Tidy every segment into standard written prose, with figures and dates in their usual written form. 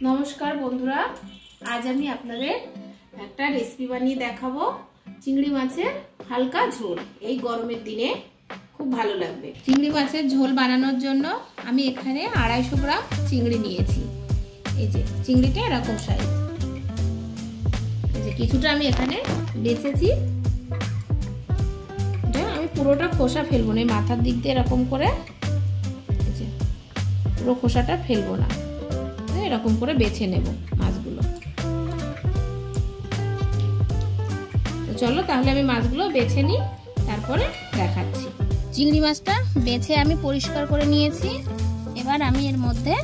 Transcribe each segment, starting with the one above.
নমস্কার বন্ধুরা, আজ আমি আপনাদের একটা রেসিপি বানিয়ে দেখাবো। চিংড়ি মাছের হালকা ঝোল এই গরমের দিনে খুব ভালো লাগবে। চিংড়ি মাছের ঝোল বানানোর জন্য আমি এখানে 250 গ্রাম চিংড়ি নিয়েছি। এই যে চিংড়িটা এরকম সাইজ। এই যে কিছুটা আমি এখানে বেছেছি, আমি পুরোটা খোসা ফেলবো না, মাথার দিক দিয়ে এরকম করে এই যে পুরো খোসাটা ফেলবো না, এরকম করে বেছে নেব মাছগুলো। তো চলো তাহলে আমি মাছগুলো বেছে নিই, তারপরে দেখাচ্ছি। চিংড়ি মাছটা বেছে আমি পরিষ্কার করে নিয়েছি। এবার আমি এর মধ্যে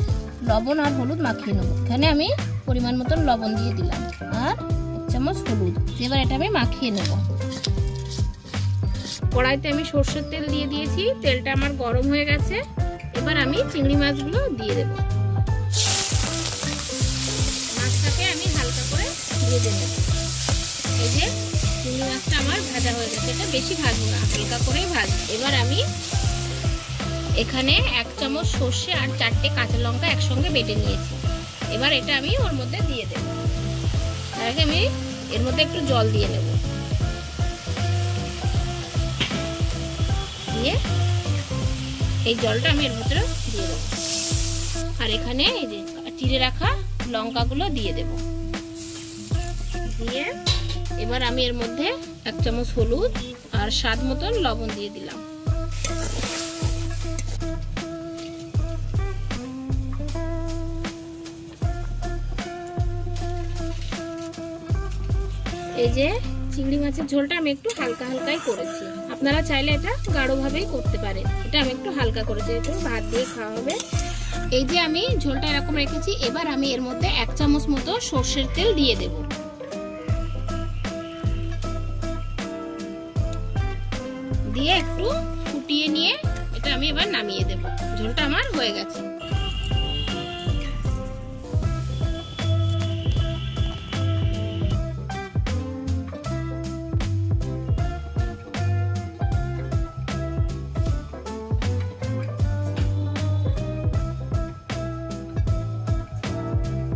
লবণ আর হলুদ মাখিয়ে নেব। এখানে আমি পরিমাণ মতন লবণ দিয়ে দিলাম আর 1 চামচ হলুদ। এবার এটা আমি মাখিয়ে নেব। কড়াইতে আমি সরষের তেল দিয়ে দিয়েছি, তেলটা আমার গরম হয়ে গেছে। এবার আমি চিংড়ি মাছগুলো দিয়ে দেব। মাছটাকে আমি হালকা করে ভেজে নেব। এই যে চিংড়ি মাছটা আমার ভাজা হয়ে গেছে, এটা বেশি ভাজবো না, হালকা করেই ভাজবো। এবার আমি এখানে 1 চামচ সর্ষে আর 4টে কাঁচা লঙ্কা একসঙ্গে বেটে নিয়েছি। এবার এটা আমি ওর মধ্যে দিয়ে দেব। তার আগে আমি এর মধ্যে একটু জল দিয়ে নেব। দিয়ে এই জলটা আমি এর ভিতরে দিয়ে দেবো। আর এখানে এই যে চিড়ে রাখা লঙ্কাগুলো দিয়ে দেব। দিয়ে এবার আমি এর মধ্যে 1 চামচ হলুদ আর স্বাদ মতন লবণ দিয়ে দিলাম। এই যে চিংড়ি মাছের ঝোলটা আমি একটু হালকা হালকাই করেছি, আপনারা চাইলে এটা গাঢ় ভাবেই করতে পারেন। এটা আমি একটু হালকা করেছি, একটু ভাত দিয়ে খাওয়া হবে। এই যে আমি ঝোলটা এরকম রেখেছি। এবার আমি এর মধ্যে 1 চামচ মতো সরষের তেল দিয়ে দেব। দিয়ে একটু ফুটিয়ে নিয়ে এটা আমি এবার নামিয়ে দেব। ঝোলটা আমার হয়ে গেছে।